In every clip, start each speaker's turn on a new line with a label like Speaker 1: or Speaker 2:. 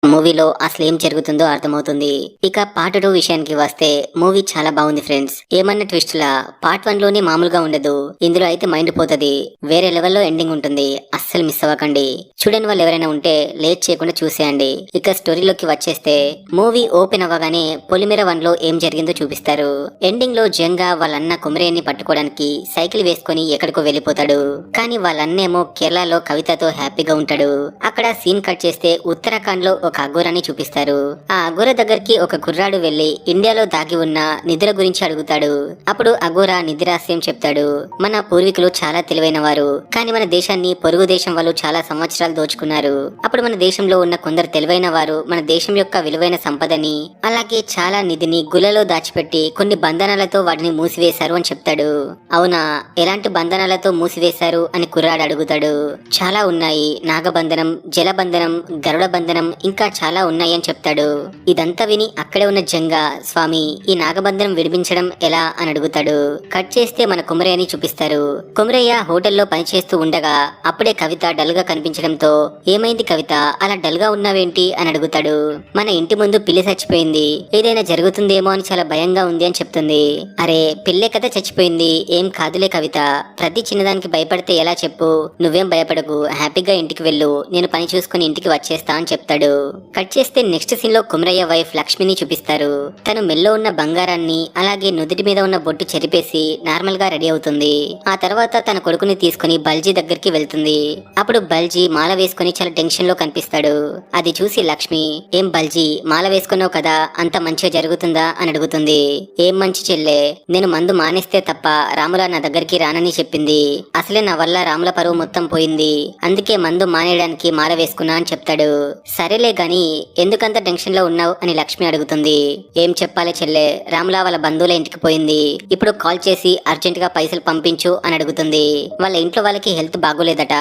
Speaker 1: మూవీలో అసలు ఏం జరుగుతుందో అర్థమవుతుంది. ఇక పార్ట్ 2 విషయానికి వస్తే మూవీ చాలా బాగుంది ఫ్రెండ్స్. ఏమన్నా ట్విస్ట్ లా పార్ట్ 1 లోనే మామూలుగా ఉండదు. ఇందులో అయితే మైండ్ పోతది. వేరే లెవెల్లో ఎండింగ్ ఉంటుంది. అస్సలు మిస్ అవ్వకండి. చూడని వాళ్ళు ఎవరైనా ఉంటే లేట్ చేయకుండా చూసేయండి. ఇక స్టోరీలోకి వచ్చేస్తే మూవీ ఓపెన్ అవ్వగానే పొలిమేర 1 లో ఏం జరిగిందో చూపిస్తారు. ఎండింగ్ లో జంగా వాళ్ళన్న కుమరేని పట్టుకోవడానికి సైకిల్ వేసుకొని ఎక్కడికో వెళ్ళిపోతాడు. కానీ వాళ్ళన్నేమో కేరళలో కవితతో హ్యాపీగా ఉంటాడు. అక్కడ సీన్ కట్ చేస్తే ఉత్తరాఖండ్ లో ఒక అఘోరాన్ని చూపిస్తారు. ఆ అఘోర దగ్గరికి ఒక కుర్రాడు వెళ్లి ఇండియాలో దాగి ఉన్న నిద్ర గురించి అడుగుతాడు. అప్పుడు అఘోర నిద్రాశ్రయం చెప్తాడు. మన పూర్వీకులు చాలా తెలివైన వారు, కానీ మన దేశాన్ని పొరుగు దేశం వాళ్ళు చాలా సంవత్సరాలు దోచుకున్నారు. అప్పుడు మన దేశంలో ఉన్న కొందరు తెలివైన వారు మన దేశం యొక్క విలువైన సంపదని అలాగే చాలా నిధిని గులలో దాచిపెట్టి కొన్ని బంధనాలతో వాటిని మూసివేశారు అని చెప్తాడు. అవునా, ఎలాంటి బంధనాలతో మూసివేశారు అని కుర్రాడు అడుగుతాడు. చాలా ఉన్నాయి, నాగబంధనం, జలబంధనం, గరుడ బంధనం, ఇంకా చాలా ఉన్నాయని చెప్తాడు. ఇదంతా విని అక్కడే ఉన్న జంగా, స్వామి ఈ నాగబంధనం విడిపించడం ఎలా అని అడుగుతాడు. కట్ చేస్తే మన కుమరయ్యని చూపిస్తారు. కుమరయ్య హోటల్లో పనిచేస్తూ ఉండగా అప్పుడే కవిత డల్ గా కనిపించడంతో ఏమైంది కవిత, అలా డల్ గా ఉన్నావేంటి అని అడుగుతాడు. మన ఇంటి ముందు పిల్లి చచ్చిపోయింది, ఏదైనా జరుగుతుందేమో అని చాలా భయంగా ఉంది అని చెప్తుంది. అరే పిల్లే కదా చచ్చిపోయింది, ఏం కాదులే కవిత, ప్రతి చిన్నదానికి భయపడితే ఎలా చెప్పు, నువ్వేం భయపడకు, హ్యాపీగా ఇంటికి వెళ్ళు, నేను పని చూసుకుని ఇంటికి వచ్చేస్తా అని చెప్తాడు. కట్ చేస్తే నెక్స్ట్ సీన్ లో కుమరయ్య వైఫ్ లక్ష్మిని చూపిస్తారు. తను మెల్లో ఉన్న బంగారాన్ని అలాగే నుదుటి మీద ఉన్న బొట్టు చెరిపేసి నార్మల్ గా రెడీ అవుతుంది. ఆ తర్వాత తన కొడుకుని తీసుకుని బల్జీ దగ్గరికి వెళ్తుంది. అప్పుడు బల్జీ మాల వేసుకుని చాలా టెన్షన్ లో కనిపిస్తాడు. అది చూసి లక్ష్మి, ఏం బల్జీ మాల వేసుకున్నావు కదా, అంత మంచిగా జరుగుతుందా అని అడుగుతుంది. ఏం మంచి చెల్లె, నేను మందు మానేస్తే తప్ప రాముల నా దగ్గరికి రానని చెప్పింది. అసలే నా వల్ల రాముల పరువు మొత్తం పోయింది, అందుకే మందు మానేయడానికి మాల వేసుకున్నా అని చెప్తాడు. సరేలే గాని ఎందుకంత టెన్షన్ లో ఉన్నావు అని లక్ష్మి అడుగుతుంది. ఏం చెప్పాలి చెల్లె, రాములా వాళ్ళ బంధువుల ఇంటికి పోయింది, ఇప్పుడు కాల్ చేసి అర్జెంట్ గా పైసలు పంపించు అని అడుగుతుంది. వాళ్ళ ఇంట్లో వాళ్ళకి హెల్త్ బాగోలేదట,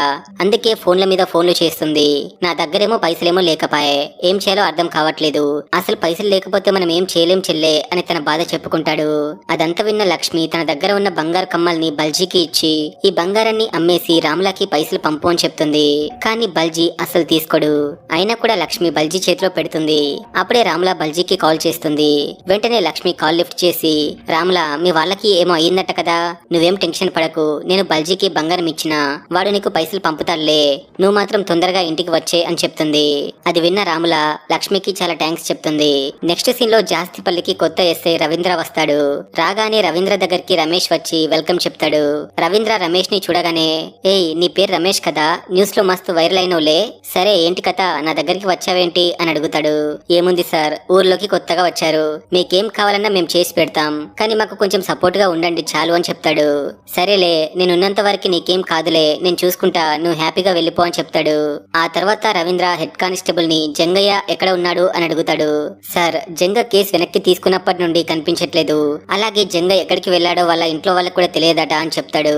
Speaker 1: అందుకే ఫోన్ల మీద ఫోన్లు చేస్తుంది. నా దగ్గరేమో పైసలేమో లేకపాయే, ఏం చేయాలో అర్థం కావట్లేదు, అసలు పైసలు లేకపోతే మనం ఏం చేయలేం చెల్లె అని తన బాధ చెప్పుకుంటాడు. అదంతా విన్న లక్ష్మి తన దగ్గర ఉన్న బంగారు కమ్మల్ని బల్జీకి ఇచ్చి ఈ బంగారాన్ని అమ్మేసి రాములకి పైసలు పంపు అని చెప్తుంది. కానీ బల్జీ అసలు తీసుకోడు. అయినా కూడా లక్ష్మి బల్జీ చేతిలో పెడుతుంది. అప్పుడే రాముల బల్జీకి కాల్ చేస్తుంది. వెంటనే లక్ష్మి కాల్ లిఫ్ట్ చేసి, రాముల మీ వాళ్ళకి ఏమో అయ్యిందట కదా, నువ్వేం టెన్షన్ పడకు, నేను బల్జీకి బంగారం ఇచ్చినా వాడు నీకు పైసలు పంపుతాడులే, నువ్వు మాత్రం తొందరగా ఇంటికి వచ్చే అని చెప్తుంది. అది విన్న రాముల లక్ష్మికి చాలా థ్యాంక్స్ చెప్తుంది. నెక్స్ట్ సీన్ లో జాస్తిపల్లికి కొత్త ఎస్ఐ రవీంద్ర వస్తాడు. రాగానే రవీంద్ర దగ్గరికి రమేష్ వచ్చి వెల్కమ్ చెప్తాడు. రవీంద్ర రమేష్ ని చూడగానే, ఏయ్ నీ పేరు రమేష్ కదా, న్యూస్ లో మస్తు వైరల్ అయినవులే, సరే ఏంటి కథ, నా దగ్గరికి వచ్చావేంటి అని అడుగుతాడు. ఏముంది సార్, ఊర్లోకి కొత్తగా వచ్చారు, మీకేం కావాలన్నా మేము చేసి పెడతాం, కానీ మాకు కొంచెం సపోర్ట్ గా ఉండండి చాలు అని చెప్తాడు. సరేలే, నేనున్నంత వరకు నీకేం కాదులే, నేను చూసుకుంటా, నువ్వు హ్యాపీగా వెళ్ళిపో అని చెప్తాడు. ఆ తర్వాత రవీంద్ర హెడ్ కానిస్టేబుల్ ని జంగయ్య ఎక్కడ ఉన్నాడు అని అడుగుతాడు. సార్ జంగ కేసు వెనక్కి తీసుకున్నప్పటి నుండి కనిపించట్లేదు, అలాగే జంగ ఎక్కడికి వెళ్ళాడో వాళ్ళ ఇంట్లో వాళ్ళకి కూడా తెలియదట అని చెప్తాడు.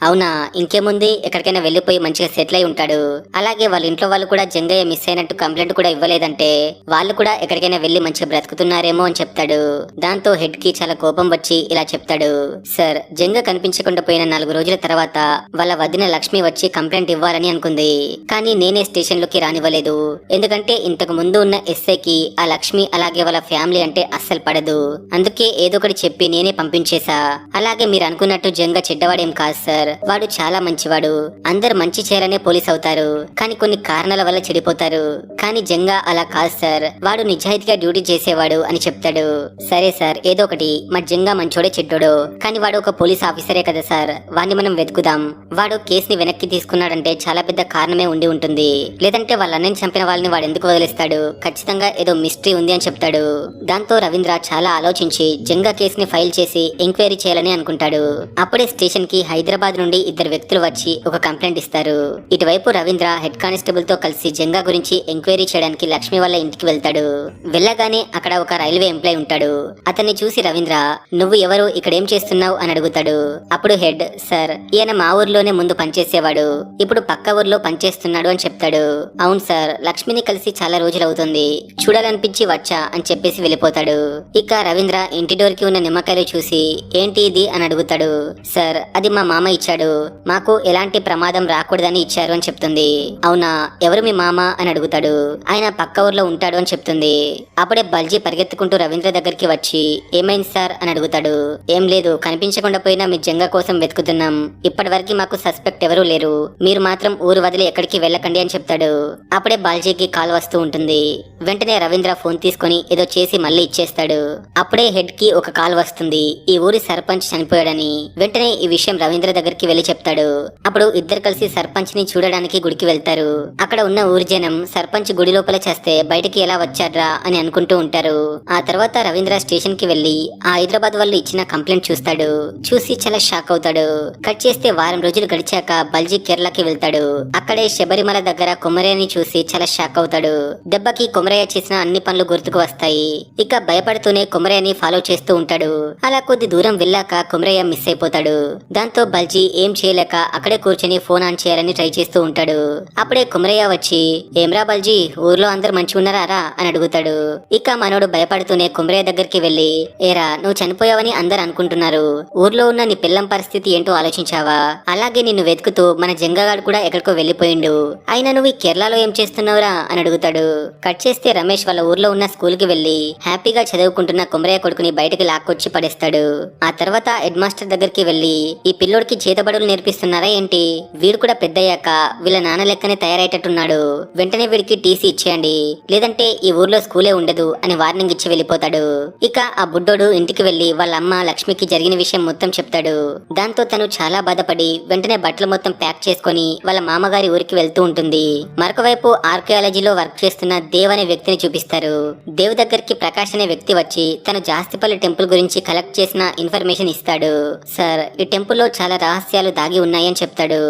Speaker 1: అవునా, ఇంకేముంది, ఎక్కడికైనా వెళ్లిపోయి మంచిగా సెటిల్ అయి ఉంటాడు, అలాగే వాళ్ళ ఇంట్లో వాళ్ళు కూడా జంగయ్య మిస్ అయినట్టు కంప్లైంట్ కూడా ఇవ్వలేదంటే వాళ్ళు కూడా ఎక్కడికైనా వెళ్లి మంచిగా బ్రతుకుతున్నారేమో అని చెప్తాడు. దాంతో హెడ్ కి చాలా కోపం వచ్చి ఇలా చెప్తాడు. సార్ జంగ కనిపించకుండా పోయిన 4 రోజుల తర్వాత వాళ్ళ వదిన లక్ష్మి వచ్చి కంప్లైంట్ ఇవ్వాలని అనుకుంది, కానీ నేనే స్టేషన్ లోకి రానివ్వలేదు, ఎందుకంటే ఇంతకు ముందు ఉన్న ఎస్ఐకి ఆ లక్ష్మి అలాగే వాళ్ళ ఫ్యామిలీ అంటే అస్సలు పడదు, అందుకే ఏదో ఒకటి చెప్పి నేనే పంపించేశా. అలాగే మీరు అనుకున్నట్టు జంగ చెడ్డవాడేం కాదు సార్, వాడు చాలా మంచివాడు, అందరు మంచి చేయాలనే పోలీస్ అవుతారు, కానీ కొన్ని కారణాల వల్ల చెడిపోతారు, కానీ జంగా అలా కాదు సార్, వాడు నిజాయితీగా డ్యూటీ చేసేవాడు అని చెప్తాడు. సరే సార్ ఏదో ఒకటి, మా జంగా మంచోడే చెడ్డోడో కానీ వాడు ఒక పోలీస్ ఆఫీసరే కదా సార్, వాడిని మనం వెతుకుదాం, వాడు కేసుని వెనక్కి తీసుకున్నాడంటే చాలా పెద్ద కారణమే ఉండి ఉంటుంది, లేదంటే వాళ్ళ అన్నని చంపిన వాళ్ళని వాడు ఎందుకు వదిలేస్తాడు, ఖచ్చితంగా ఏదో మిస్టరీ ఉంది అని చెప్తాడు. దాంతో రవీంద్ర చాలా ఆలోచించి జంగా కేసుని ఫైల్ చేసి ఎంక్వైరీ చేయాలని అనుకుంటాడు. అప్పుడే స్టేషన్ కి హైదరాబాద్ నుండి 2 వ్యక్తులు వచ్చి ఒక కంప్లైంట్ ఇస్తారు. ఇటువైపు రవీంద్ర హెడ్ కానిస్టేబుల్ తో కలిసి జంగా గురించి ఎంక్వైరీ చేయడానికి లక్ష్మి వాళ్ళ ఇంటికి వెళ్తాడు. వెళ్ళగానే అక్కడ ఒక రైల్వే ఎంప్లాయ్ ఉంటాడు. అతన్ని చూసి రవీంద్ర, నువ్వు ఎవరు, ఇక్కడ ఏం చేస్తున్నావు అని అడుగుతాడు. అప్పుడు హెడ్, సార్ ఈయన మా ఊర్లోనే ముందు పనిచేసేవాడు, ఇప్పుడు పక్క ఊర్లో పనిచేస్తున్నాడు అని చెప్తాడు. అవును సార్, లక్ష్మిని కలిసి చాలా రోజులు అవుతుంది, చూడాలనిపించి వచ్చా అని చెప్పేసి వెళ్ళిపోతాడు. ఇక రవీంద్ర ఇంటి డోర్ కి ఉన్న నిమ్మకాయలు చూసి ఏంటి ఇది అని అడుగుతాడు. సార్ అది మా మామ ఇచ్చాడు, మాకు ఎలాంటి ప్రమాదం రాకూడదని ఇచ్చారు అని చెప్తుంది. అవునా, ఎవరు మీ మామ అని అడుగుతాడు. ఆయన పక్క ఊర్లో ఉంటాడు అని చెప్తుంది. అప్పుడే బల్జీ పరిగెత్తుకుంటూ రవీంద్ర దగ్గరికి వచ్చి ఏమైంది సార్ అని అడుగుతాడు. ఏం లేదు, కనిపించకుండా పోయినా మీ జంగ కోసం వెతుకుతున్నాం. ఇప్పటి వరకు మాకు సస్పెక్ట్ ఎవరూ లేరు. మీరు మాత్రం ఊరు వదిలి ఎక్కడికి వెళ్ళకండి అని చెప్తాడు. అప్పుడే బాల్జీకి కాల్ వస్తూ ఉంటుంది. వెంటనే రవీంద్ర ఫోన్ తీసుకుని ఏదో చేసి మళ్ళీ ఇచ్చేస్తాడు. అప్పుడే హెడ్ కి ఒక కాల్ వస్తుంది. ఈ ఊరి సర్పంచ్ చనిపోయాడని. వెంటనే ఈ విషయం రవీంద్ర దగ్గరికి వెళ్లి చెప్తాడు. అప్పుడు ఇద్దరు కలిసి సర్పంచ్ ని చూడడానికి గుడికి వెళ్తారు. అక్కడ ఉన్న ఊరి జనం సర్పంచ్ గుడి లోపల చేస్తే బయటికి ఎలా వచ్చాడ్రా అని అనుకుంటూ ఉంటారు. ఆ తర్వాత రవీంద్ర స్టేషన్ కి వెళ్లి ఆ హైదరాబాద్ వాళ్ళు ఇచ్చిన కంప్లైంట్ చూస్తాడు. చూసి చాలా షాక్ అవుతాడు. కట్ చేస్తే వారం రోజులు గడిచాక బల్జీ కేరళకి వెళ్తాడు. అక్కడే శబరిమల దగ్గర కొమరయ్యని చూసి చాలా షాక్ అవుతాడు. దెబ్బకి కొమరయ్య చేసిన అన్ని పనులు గుర్తుకు వస్తాయి. ఇక భయపడుతూనే కొమరయ్యని ఫాలో చేస్తూ ఉంటాడు. అలా కొద్ది దూరం వెళ్ళాక కొమరయ్య మిస్ అయిపోతాడు. దాంతో బల్జీ ఏం చేయలేక అక్కడే కూర్చొని ఫోన్ ఆన్ చేయాలని ట్రై చేస్తూ ఉంటాడు. అప్పుడే కొమరయ్య వచ్చి ఏమ్రా బల్జీ, ఊర్లో అందరు మంచి ఉన్నారా అని అడుగుతాడు. ఇక మనోడు భయపడుతూనే కొమరయ్య దగ్గరికి వెళ్లి ఏరా, నువ్వు చనిపోయావని అందరు అనుకుంటున్నారు. ఊర్లో ఉన్న నీ పిల్లం పరిస్థితి ఏంటో ఆలోచించావా? అలాగే నిన్ను వెతుకుతూ మన జంగగాడు కూడా ఎక్కడికో వెళ్లిపోయిండు. అయినా నువ్వు ఈ కేరళలో ఏం చేస్తున్నావురా అని అడుగుతాడు. కట్ చేస్తే రమేష్ వాళ్ళ ఊర్లో ఉన్న స్కూల్ కి వెళ్లి హ్యాపీగా చదువుకుంటున్న కొమరయ్య కొడుకుని బయటకి లాక్కొచ్చి పడేస్తాడు. ఆ తర్వాత హెడ్ మాస్టర్ దగ్గరికి వెళ్లి ఈ పిల్లోడికి చేతబడులు నేర్పిస్తున్నారా ఏంటి? వీడు కూడా పెద్దయ్యాక వీళ్ళ నాన్న లెక్కనే తయారయ్యేటట్టున్నాడు. వెంటనే వీడికి టీసీ ఇచ్చేయండి, లేదంటే ఈ ఊర్లో స్కూలే ఉండదు అని వార్నింగ్ ఇచ్చి వెళ్లిపోతాడు. ఇక ఆ బుడ్డోడు ఇంటికి వెళ్లి వాళ్ళ అమ్మ లక్ష్మికి జరిగిన విషయం మొత్తం చెప్తాడు. దాంతో తను చాలా బాధపడి వెంటనే బట్టలు మొత్తం ప్యాక్ చేసుకుని వాళ్ళ మామగారి ఊరికి వెళ్తూ ఉంటుంది. మరొక వైపు ఆర్కియాలజీలో వర్క్ చేస్తున్న దేవ్ అనే వ్యక్తిని చూపిస్తారు. దేవ్ దగ్గరికి ప్రకాష్ అనే వ్యక్తి వచ్చి తను జాస్తిపల్లి టెంపుల్ గురించి కలెక్ట్ చేసిన ఇన్ఫర్మేషన్ ఇస్తాడు. సార్, ఈ టెంపుల్ లో చాలా రహస్యాలు దాగి ఉన్నాయని చెప్తాడు.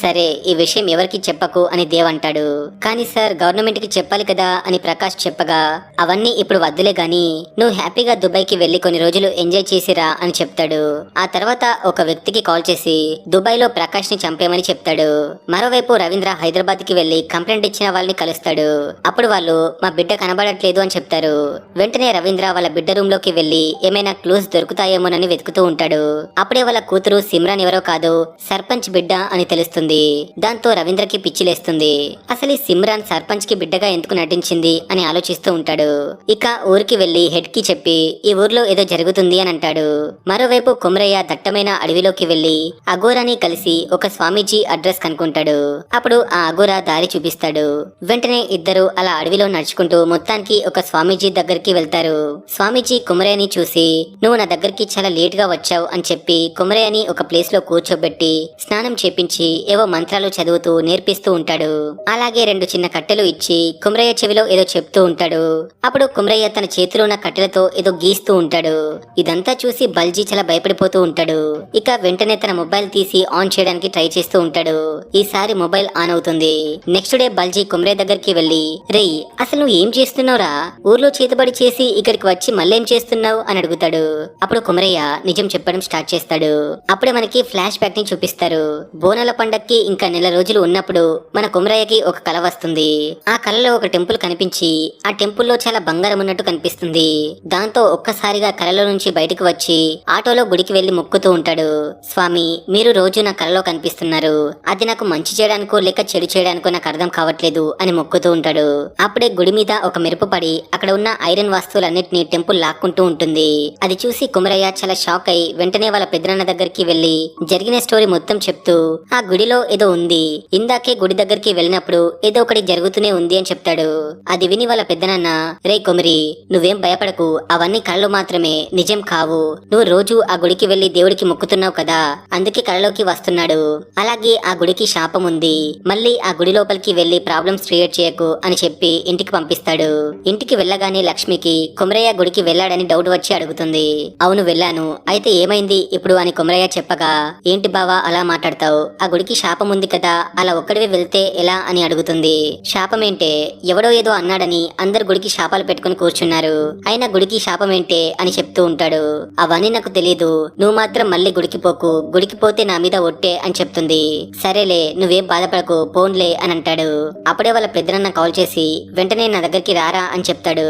Speaker 1: సరే, ఈ విషయం ఎవరికి చెప్పకు అని దేవ్ అంటాడు. కానీ సార్, గవర్నమెంట్ కి చెప్పాలి కదా అని ప్రకాష్ చెప్పగా అవన్నీ ఇప్పుడు వద్దులే గాని నువ్వు హ్యాపీగా దుబాయ్ కి వెళ్లి కొన్ని రోజులు ఎంజాయ్ చేసిరా అని చెప్తాడు. ఆ తర్వాత ఒక వ్యక్తికి కాల్ చేసి దుబాయ్ లో ప్రకాష్ ని చంపేమని చెప్తాడు. మరోవైపు రవీంద్ర హైదరాబాద్ కి వెళ్లి కంప్లైంట్ ఇచ్చిన వాళ్ళని కలుస్తాడు. అప్పుడు వాళ్ళు మా బిడ్డ కనబడట్లేదు అని చెప్తారు. వెంటనే రవీంద్ర వాళ్ళ బిడ్డ రూమ్ లోకి వెళ్లి ఏమైనా క్లూస్ దొరుకుతాయేమోనని వెతుకుతూ ఉంటాడు. అప్పుడే వాళ్ళ కూతురు సిమ్రాన్ ఎవరో కాదు, సర్పంచ్ బిడ్డ అని తెలుస్తుంది. దాంతో రవీంద్రకి పిచ్చిలేస్తుంది. అసలు ఈ సిమ్రాన్ సర్పంచ్ కి బిడ్డగా ఎందుకు నటించింది అని ఆలోచిస్తూ ఉంటాడు. ఇక ఊరికి వెళ్లి హెడ్ కి చెప్పి ఈ ఊర్లో ఏదో జరుగుతుంది అని అంటాడు. మరోవైపు కొమరయ్య దట్టమైన అడవిలోకి వెళ్లి అఘోరాని కలిసి ఒక స్వామీజీ అడ్రస్ కనుక్కుంటాడు. అప్పుడు ఆ అఘోరా దారి చూపిస్తాడు. వెంటనే ఇద్దరు అలా అడవిలో నడుచుకుంటూ మొత్తానికి ఒక స్వామీజీ దగ్గరికి వెళ్తారు. స్వామీజీ కొమరయ్యని చూసి నువ్వు నా దగ్గరికి చాలా లేట్ గా వచ్చావు అని చెప్పి కొమరయ్యని ఒక ప్లేస్ లో కూర్చోబెట్టి స్నానం చేపించి ఏవో మంత్రాలు చదువుతూ నేర్పిస్తూ ఉంటాడు. అలాగే 2 చిన్న కట్టెలు ఇచ్చి కొమరయ్య చెవిలో ఏదో చెప్తూ ఉంటాడు. అప్పుడు కొమరయ్య తన చేతిలో ఉన్న కట్టెలతో ఏదో గీస్తూ ఉంటాడు. ఇదంతా చూసి బల్జీ చాలా భయపడిపోతూ ఉంటాడు. ఇక వెంటనే తన మొబైల్ తీసి ఆన్ చేయడానికి ట్రై చేస్తూ ఉంటాడు. ఈసారి మొబైల్ ఆన్ అవుతుంది. నెక్స్ట్ డే బల్జీ కొమరయ్య దగ్గరికి వెళ్లి రేయ్, అసలు నువ్వు ఏం చేస్తున్నావురా? ఊర్లో చేతబడి చేసి ఇక్కడికి వచ్చి మళ్ళేం చేస్తున్నావు అని అడుగుతాడు. అప్పుడు కొమరయ్య నిజం చెప్పడం స్టార్ట్ చేస్తాడు. అప్పుడే మనకి ఫ్లాష్ బ్యాక్ ని చూపిస్తారు. బోనాల పండక్కి ఇంకా నెల రోజులు ఉన్నప్పుడు మన కొమరయ్యకి ఒక కల వస్తుంది. ఆ కలలో ఒక టెంపుల్ కనిపించి ఆ టెంపుల్లో చాలా బంగారం ఉన్నట్టు కనిపిస్తుంది. దాంతో ఒక్కసారిగా కలలో నుంచి బయటకు వచ్చి ఆటోలో గుడికి వెళ్లి మొక్కుతూ ఉంటాడు. స్వామి, మీరు రోజు నా కలలో కనిపిస్తున్నారు. అది నాకు మంచి చేయడానికో లేక చెడు చేయడానికో నాకు అర్థం కావట్లేదు అని మొక్కుతూ ఉంటాడు. అప్పుడే గుడి మీద ఒక మెరుపు పడి అక్కడ ఉన్న ఐరన్ వస్తువులన్నిటిని టెంపుల్ లాక్కుంటూ ఉంటుంది. అది చూసి కొమరయ్య చాలా షాక్ అయి వెంటనే వాళ్ళ పెద్దనాన్న దగ్గరికి వెళ్లి జరిగిన స్టోరీ మొత్తం చెప్తూ ఆ గుడిలో ఏదో ఉంది, ఇందాకే గుడి దగ్గరికి వెళ్ళినప్పుడు ఏదో ఒకటి జరుగుతూనే ఉంది అని చెప్తాడు. అది విని వాళ్ళ పెద్దనాన్న రే కొమరి, నువ్వేం భయపడకు, అవన్నీ కళలు మాత్రమే, నిజం కావు. నువ్వు రోజు ఆ గుడికి వెళ్లి దేవుడికి మొక్కుతున్నావు కదా, అందుకే కళలోకి వస్తున్నాడు. అలాగే ఆ గుడికి శాపం ఉంది, మళ్ళీ ఆ గుడి లోపలికి వెళ్లి ప్రాబ్లమ్స్ క్రియేట్ చేయకు అని చెప్పి ఇంటికి పంపిస్తాడు. ఇంటికి వెళ్ళగానే లక్ష్మికి కొమరయ్య గుడికి వెళ్ళాడని డౌట్ వచ్చి అడుగుతుంది. అవును వెళ్ళాను, అయితే ఏమైంది ఇప్పుడు అని కొమరయ్య చెప్పగా ఏంటి బావా అలా మాట్లాడతావు, ఆ గుడికి శాపం ఉంది కదా, అలా ఒక్కడివే వెళ్తే ఎలా అని అడుగుతుంది. శాపం ఏంటే, ఎవడో ఏదో అన్నాడని అందరు గుడికి శాపాలు పెట్టుకుని కూర్చున్నారు, అయినా గుడికి శాపం ఏంటే అని చెప్తూ ఉంటాడు. అవన్నీ నాకు తెలీదు, నువ్వు మాత్రం మళ్ళీ గుడికి పోకు, గుడికి పోతే నా మీద ఒట్టే అని చెప్తుంది. సరేలే నువ్వేం బాధపడకు పోన్లే అని అంటాడు. అప్పుడే వాళ్ళ పెద్దనన్న కాల్ చేసి వెంటనే నా దగ్గరికి రారా అని చెప్తాడు.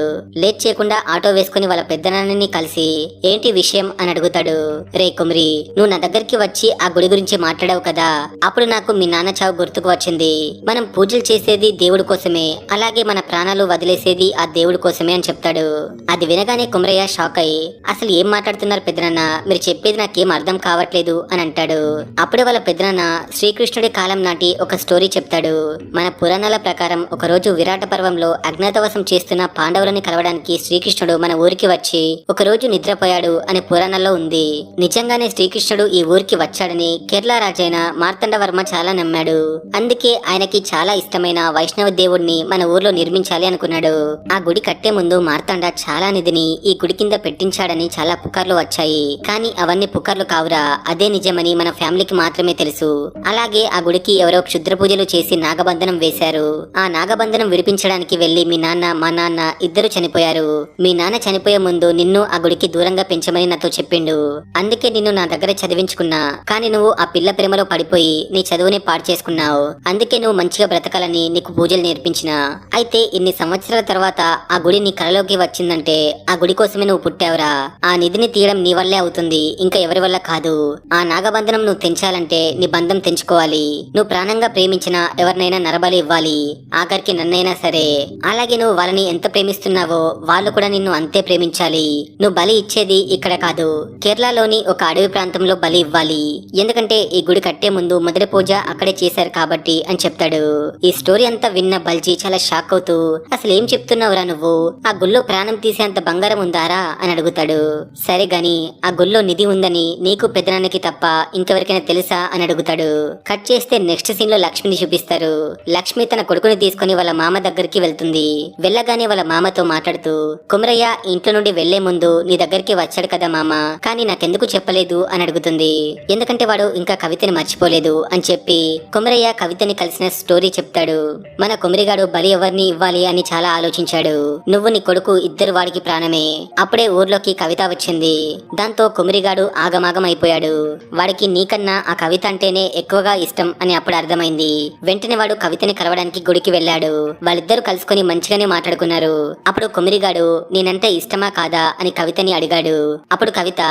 Speaker 1: లేట్ చేయకుండా ఆటో వేసుకుని వాళ్ళ పెద్దనాన్నని కలిసి ఏంటి విషయం అని అడుగుతాడు. రే కుమరి, నువ్వు నా దగ్గరికి వచ్చి ఆ గుడి గురించి మాట్లాడావు కదా, అప్పుడు నాకు మీ నాన్న చావు గుర్తుకు వచ్చింది. మనం పూజలు చేసేది దేవుడి కోసమే, అలాగే మన ప్రాణాలు వదిలేసేది ఆ దేవుడి కోసమే అని చెప్తాడు. అది వినగానే కుమరయ్య షాక్ అయ్యి అసలు ఏం మాట్లాడుతున్నారు పెద్దనాన్న, మీరు చెప్పేది నాకేం అర్థం కావట్లేదు అని అంటాడు. అప్పుడే వాళ్ళ పెద్దనాన్న శ్రీకృష్ణుడి కాలం నాటి ఒక స్టోరీ చెప్తాడు. మన పురాణాల ప్రకారం ఒక రోజు విరాట పర్వంలో అజ్ఞాతవాసం చేస్తున్న పాండవులని కలవడానికి శ్రీకృష్ణుడు మన ఊరికి వచ్చి ఒక రోజు నిద్రపోయాడు అని పురాణాల్లో ఉంది. నిజంగానే శ్రీకృష్ణుడు ఈ ఊరికి వచ్చాడని కేరళ రాజైన మార్తండవర్మ చాలా నమ్మాడు. అందుకే ఆయనకి చాలా ఇష్టమైన వైష్ణవ దేవుడిని మన ఊర్లో నిర్మించాలి అనుకున్నాడు. ఆ గుడి కట్టే ముందు మార్తాండ చాలా నిధిని ఈ గుడి కింద పెట్టించాడని చాలా పుకార్లు వచ్చాయి. కానీ అవన్నీ పుకార్లు కావురా, అదే నిజమని మన ఫ్యామిలీకి మాత్రమే తెలుసు. అలాగే ఆ గుడికి ఎవరో క్షుద్ర పూజలు చేసి నాగబంధనం వేశారు. ఆ నాగబంధనం విడిపించడానికి వెళ్లి మీ నాన్న మా నాన్న ఇద్దరు చనిపోయారు. మీ నాన్న చనిపోయే ముందు నిన్ను ఆ గుడికి దూరంగా పెంచమని నాతో చెప్పిండు. అందుకే నిన్ను నా దగ్గర చదివించుకున్నా. కానీ నువ్వు ఆ పిల్ల ప్రేమలో పడిపోయి నీ చదువుని పాడు చేసుకున్నావు. అందుకే నువ్వు మంచిగా బ్రతకాలని నీకు పూజలు నేర్పించిన. అయితే ఇన్ని సంవత్సరాల తర్వాత ఆ గుడి నీ కలలోకి వచ్చిందంటే ఆ గుడి కోసమే నువ్వు పుట్టావురా. ఆ నిధిని తీయడం నీ వల్లే అవుతుంది, ఇంకా ఎవరి వల్ల కాదు. ఆ నాగబంధనం నువ్వు తెంచాలంటే నీ బంధం తెంచుకోవాలి. నువ్వు ప్రాణంగా ప్రేమించిన ఎవరినైనా నరబలి ఇవ్వాలి, ఆఖరికి నన్నైనా సరే. అలాగే నువ్వు వాళ్ళని ఎంత ప్రేమిస్తున్నావో వాళ్ళు కూడా నిన్ను అంతే ప్రేమించాలి. నువ్వు బలి ఇచ్చేది ఇక్కడ కాదు, కేరళలోని ఒక అడవి ప్రాంతంలో బలి ఇవ్వాలి. ఎందుకంటే ఈ గుడి కట్టే ముందు మొదటి పూజ అక్కడే చేశారు కాబట్టి అని చెప్తాడు. ఈ స్టోరీ అంతా విన్న బల్జీ చాలా షాక్ అవుతూ అసలు ఏం చెప్తున్నావురా నువ్వు, ఆ గుళ్ళో ప్రాణం తీసేంత బంగారం ఉందారా అని అడుగుతాడు. సరే గాని ఆ గుళ్ళో నిధి ఉందని నీకు పెద్దనాన్నకి తప్ప ఇంకెవరికైనా తెలుసా అని అడుగుతాడు. కట్ చేస్తే నెక్స్ట్ సీన్ లో లక్ష్మిని చూపిస్తారు. లక్ష్మి తన కొడుకుని తీసుకుని వాళ్ళ మామ దగ్గరికి వెళ్తుంది. వెళ్ళగానే వాళ్ళ మామతో మాట్లాడుతూ కుమరయ్య ఇంట్లో నుండి వెళ్లే ముందు నీ దగ్గరికి వచ్చాడు కదా మామ, కానీ నాకెందుకు చెప్పలేదు అని అడుగుతుంది. ఎందుకంటే వాడు ఇంకా కవితని మర్చిపోలేదు అని చెప్పి కుమరయ్య కవితని కలిసిన స్టోరీ చెప్తాడు. మన కుమరిగాడు బలి ఎవరిని ఇవ్వాలి అని చాలా ఆలోచించాడు. నువ్వు నీ కొడుకు ఇద్దరు వాడికి ప్రాణమే. అప్పుడే ఊర్లోకి కవిత వచ్చింది. దాంతో కుమరిగాడు ఆగమాగం అయిపోయాడు. వాడికి నీకన్నా ఆ కవిత అంటేనే ఎక్కువగా ఇష్టం అని అప్పుడు అర్థమైంది. వెంటనే వాడు కవితని కలవడానికి గుడికి వెళ్ళాడు. వాళ్ళిద్దరూ కలుసుకుని మంచిగానే మాట్లాడుకున్నారు. అప్పుడు కుమరిగాడు నేనంటే ఇష్టమా కాదా అని కవితని అడిగాడు. అప్పుడు కవిత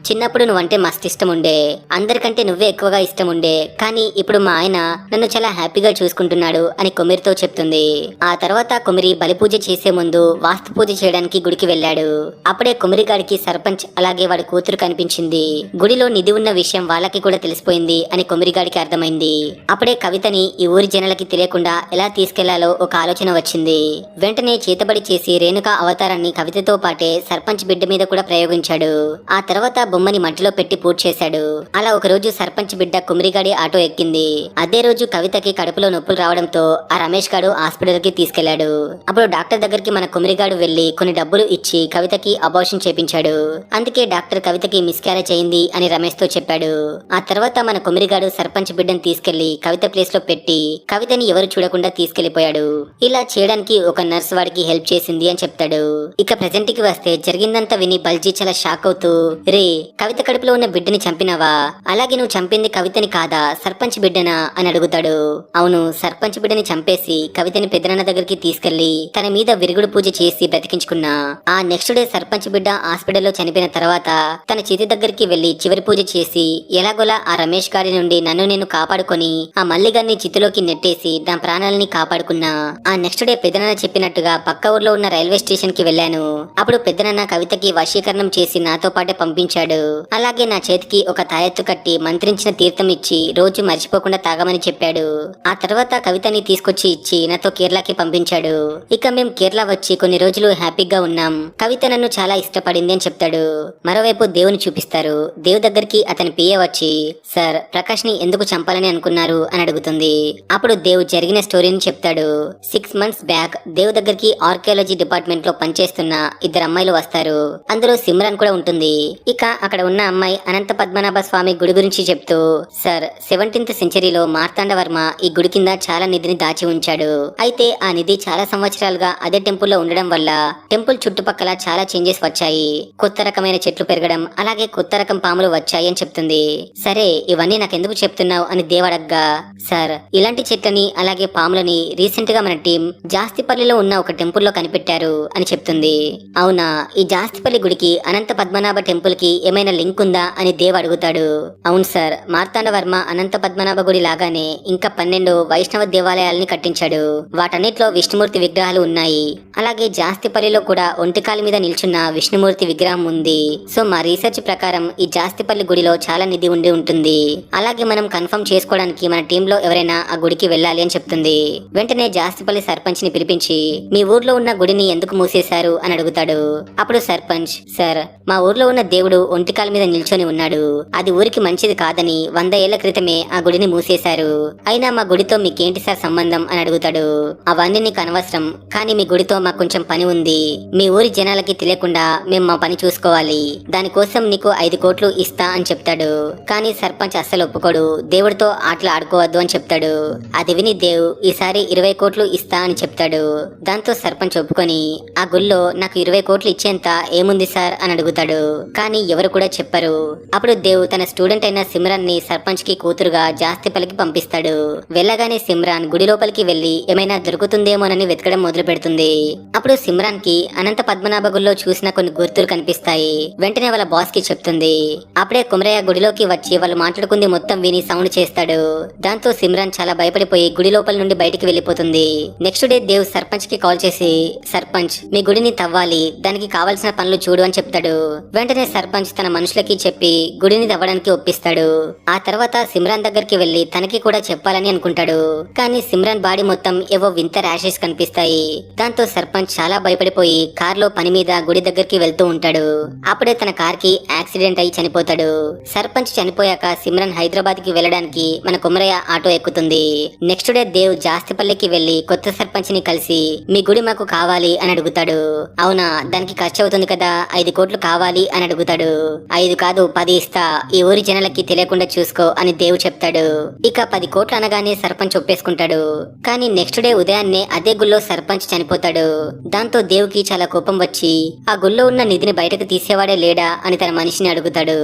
Speaker 1: చిన్నప్పుడు నువ్వంటే మస్తు ఇష్టం ఉండే, అందరికంటే నువ్వే ఎక్కువగా ఇష్టం ఉండే, కానీ ఇప్పుడు మా ఆయన నన్ను చాలా హ్యాపీగా చూసుకుంటున్నాడు అని కుమిరితో చెప్తుంది. ఆ తర్వాత కుమిరి బలి పూజ చేసే ముందు వాస్తు పూజ చేయడానికి గుడికి వెళ్ళాడు. అప్పుడే కుమిరిగాడికి సర్పంచ్ అలాగే వాడి కూతురు కనిపించింది. గుడిలో నిధి ఉన్న విషయం వాళ్ళకి కూడా తెలిసిపోయింది అని కుమిరిగాడికి అర్థమైంది. అప్పుడే కవితని ఈ ఊరి జనాలకి తెలియకుండా ఎలా తీసుకెళ్లాలో ఒక ఆలోచన వచ్చింది. వెంటనే చేతబడి చేసి రేణుక అవతారాన్ని కవితతో పాటే సర్పంచ్ బిడ్డ మీద కూడా ప్రయోగించాడు. ఆ తర్వాత బొమ్మని మట్టిలో పెట్టి పూజ చేశాడు. అలా ఒక రోజు సర్పంచ్ బిడ్డ కుమిరిగాడి ఆటో ఎక్కింది. అదే రోజు కవితకి కడుపులో నొప్పులు రావడంతో ఆ రమేష్ గాడు హాస్పిటల్ కి తీసుకెళ్లాడు. అప్పుడు డాక్టర్ దగ్గరికి మన కుమిరిగాడు వెళ్లి కొన్ని డబ్బులు ఇచ్చి కవితకి అబార్షన్ చేపించాడు. అందుకే డాక్టర్ కవితకి మిస్క్యారేజ్ అయింది అని రమేష్ తో చెప్పాడు. ఆ తర్వాత మన కుమిరిగాడు సర్పంచ్ బిడ్డను తీసుకెళ్లి కవిత ప్లేస్ లో పెట్టి కవితని ఎవరు చూడకుండా తీసుకెళ్లిపోయాడు. ఇలా చేయడానికి ఒక నర్స్ వాడికి హెల్ప్ చేసింది అని చెప్తాడు. ఇక ప్రెజెంట్ కి వస్తే జరిగిందంతా విని బల్జీ చాలా షాక్ అవుతూ రే కవిత కడుపులో ఉన్న బిడ్డని చంపినావా, అలాగే నువ్వు చంపింది కవితని కాదా సర్పంచ్ బిడ్డనా అని అడుగుతాడు. అవును, సర్పంచ్ బిడ్డని చంపేసి కవితని పెద్దనాన్న దగ్గరికి తీసుకెళ్లి తన మీద విరుగుడు పూజ చేసి బ్రతికించుకున్నా. ఆ నెక్స్ట్ డే సర్పంచ్ బిడ్డ హాస్పిటల్లో చనిపోయిన తర్వాత తన చేతి దగ్గరికి వెళ్లి చివరి పూజ చేసి ఎలాగోలా ఆ రమేష్ గారి నుండి నన్ను నేను కాపాడుకొని ఆ మల్లిగాన్ని చిత్తులోకి నెట్టేసి దాని ప్రాణాలని కాపాడుకున్నా. ఆ నెక్స్ట్ డే పెద్దనాన్న చెప్పినట్టుగా పక్క ఊర్లో ఉన్న రైల్వే స్టేషన్ కి వెళ్లాను. అప్పుడు పెద్దనాన్న కవితకి వశీకరణం చేసి నాతో పాటే పంపించాడు. అలాగే నా చేతికి ఒక తాయెత్తు కట్టి మంత్రించిన తీర్థం ఇచ్చి రోజు మర్చిపోకుండా తాగమని చెప్పాడు. ఆ తర్వాత కవితని తీసుకొచ్చి ఇచ్చి నాతో కేరళకి పంపించాడు. ఇక మేము కేరళ వచ్చి కొన్ని రోజులు హ్యాపీగా ఉన్నాం. కవిత నన్ను చాలా ఇష్టపడింది అని చెప్తాడు. మరోవైపు దేవుని చూపిస్తారు. దేవు దగ్గరికి అతని పిఏ వచ్చి సార్ ప్రకాష్ ని ఎందుకు చంపాలని అనుకున్నారు అని అడుగుతుంది. అప్పుడు దేవ్ జరిగిన స్టోరీని చెప్తాడు. 6 months బ్యాక్ దేవ్ దగ్గరికి ఆర్కియాలజీ డిపార్ట్మెంట్ లో పనిచేస్తున్న ఇద్దరు అమ్మాయిలు వస్తారు. అందులో సిమ్రాన్ కూడా ఉంటుంది. ఇక అక్కడ ఉన్న అమ్మాయి అనంత పద్మనాభ స్వామి గుడి గురించి చెప్తూ సార్ 17th centuryలో మార్తాండవర్మ ఈ గుడి కింద చాలా నిధిని దాచి ఉంచాడు. అయితే ఆ నిధి చాలా సంవత్సరాలుగా అదే టెంపుల్ లో ఉండడం వల్ల టెంపుల్ చుట్టుపక్కల చాలా చేంజెస్ వచ్చాయి. కొత్త రకమైన చెట్లు పెరగడం అలాగే కొత్త రకం పాములు వచ్చాయి అని చెప్తుంది. సరే ఇవన్నీ నాకెందుకు చెప్తున్నావు అని దేవ్ అడగ్గా సార్ ఇలాంటి చెట్లని అలాగే పాములని రీసెంట్ గా మన టీం జాస్తిపల్లిలో ఉన్న ఒక టెంపుల్ లో కనిపెట్టారు అని చెప్తుంది. అవునా, ఈ జాస్తిపల్లి గుడికి అనంత పద్మనాభ టెంపుల్ కి ఏమైనా లింక్ ఉందా అని దేవ్ అడుగుతాడు. అవును సార్, మార్తాండవర్మ అనంత పద్మనాభ గుడి లాగానే ఇంకా 12 వైష్ణవ దేవాలయాల్ని కట్టించాడు. వాటన్నిటిలో విష్ణుమూర్తి విగ్రహాలు ఉన్నాయి. అలాగే జాస్తిపల్లిలో కూడా ఒంటికాలి మీద నిల్చున్న విష్ణుమూర్తి విగ్రహం ఉంది. సో మా రీసెర్చ్ ప్రకారం ఈ జాస్తిపల్లి గుడిలో చాలా నిధి ఉండి ఉంటుంది. అలాగే మనం కన్ఫర్మ్ చేసుకోవడానికి మన టీంలో ఎవరైనా ఆ గుడికి వెళ్ళాలి అని చెప్తుంది. వెంటనే జాస్తిపల్లి సర్పంచ్ ని పిలిపించి మీ ఊర్లో ఉన్న గుడిని ఎందుకు మూసేశారు అని అడుగుతాడు. అప్పుడు సర్పంచ్, సార్ మా ఊర్లో ఉన్న దేవుడు ఒంటికాల మీద నిల్చొని ఉన్నాడు. అది ఊరికి మంచిది కాదని 100 ఏళ్ల క్రితమే ఆ గుడిని మూసేశారు. అయినా మా గుడితో మీకేంటి సార్ సంబంధం అని అడుగుతాడు. అవన్నీ నీకు అనవసరం, కానీ మీ గుడితో మాకు కొంచెం పని ఉంది. మీ ఊరి జనాలకి తెలియకుండా మేము మా పని చూసుకోవాలి. దానికోసం నీకు 5 కోట్లు ఇస్తా అని చెప్తాడు. కానీ సర్పంచ్ అస్సలు ఒప్పుకోడు. దేవుడితో ఆటలు ఆడుకోవద్దు అని చెప్తాడు. అది విని దేవ్ ఈసారి 20 కోట్లు ఇస్తా అని చెప్తాడు. దాంతో సర్పంచ్ ఒప్పుకొని ఆ గుళ్ళో నాకు 20 కోట్లు ఇచ్చేంత ఏముంది సార్ అని అడుగుతాడు. కానీ ఎవరు కూడా చెప్పరు. అప్పుడు దేవ్ తన స్టూడెంట్ అయిన సిమ్రాన్ ని సర్పంచ్ కి కూతురుగా జాస్తిపల్లికి పంపిస్తాడు. వెళ్ళగానే సిమ్రాన్ గుడి లోపలికి వెళ్లి ఏమైనా దొరుకుతుందేమోనని వెతకడం మొదలు పెడుతుంది. అప్పుడు సిమ్రాన్ కి అనంత పద్మనాభ గుడిలో చూసిన కొన్ని గుర్తులు కనిపిస్తాయి. వెంటనే వాళ్ళ బాస్ కి చెప్తుంది. అప్పుడే కుమరయ్య గుడిలోకి వచ్చి వాళ్ళు మాట్లాడుకుంది మొత్తం విని సౌండ్ చేస్తాడు. దాంతో సిమ్రాన్ చాలా భయపడిపోయి గుడి లోపల నుండి బయటికి వెళ్లిపోతుంది. నెక్స్ట్ డే దేవ్ సర్పంచ్ కి కాల్ చేసి, సర్పంచ్ మీ గుడిని తవ్వాలి, దానికి కావాల్సిన పనులు చూడు అని చెప్తాడు. వెంటనే సర్పంచ్ తన మనుషులకి చెప్పి గుడిని తవ్వడానికి ఒప్పిస్తాడు. ఆ తర్వాత సిమ్రాన్ దగ్గరికి వెళ్లి తనకి కూడా చెప్పాలని అనుకుంటాడు. కానీ సిమ్రాన్ బాడీ మొత్తం ఏవో వింత ర్యాషెస్ కనిపిస్తాయి. దాంతో సర్పంచ్ చాలా భయపడిపోయి కార్లో పని మీద గుడి దగ్గరికి వెళ్తూ ఉంటాడు. అప్పుడే తన కార్ కి యాక్సిడెంట్ అయి చనిపోతాడు. సర్పంచ్ చనిపోయాక సిమ్రాన్ హైదరాబాద్ కి వెళ్ళడానికి మన కుమరయ్య ఆటో ఎక్కుతుంది. నెక్స్ట్ డే దేవ్ జాస్తిపల్లికి వెళ్లి కొత్త సర్పంచ్ ని కలిసి మీ గుడి మాకు కావాలి అని అడుగుతాడు. అవునా, దానికి ఖర్చు అవుతుంది కదా, 5 కోట్లు కావాలి అని అడుగుతాడు. 5 కాదు 10 ఇస్తా, ఈ ఊరి జనాలకి తెలియకుండా చూసుకో అని దేవ్ చెప్తాడు. ఇక 10 కోట్లు అనగానే సర్పంచ్ ఒప్పేసుకుంటాడు. కానీ నెక్స్ట్ డే ఉదయాన్నే అదే గుళ్ళో సర్పంచ్ చనిపోతాడు. దాంతో దేవ్ కి చాలా కోపం వచ్చి ఆ గుళ్ళో ఉన్న నిధిని బయటకు తీసేవాడే లేడా అని తన మనిషిని అడుగుతాడు.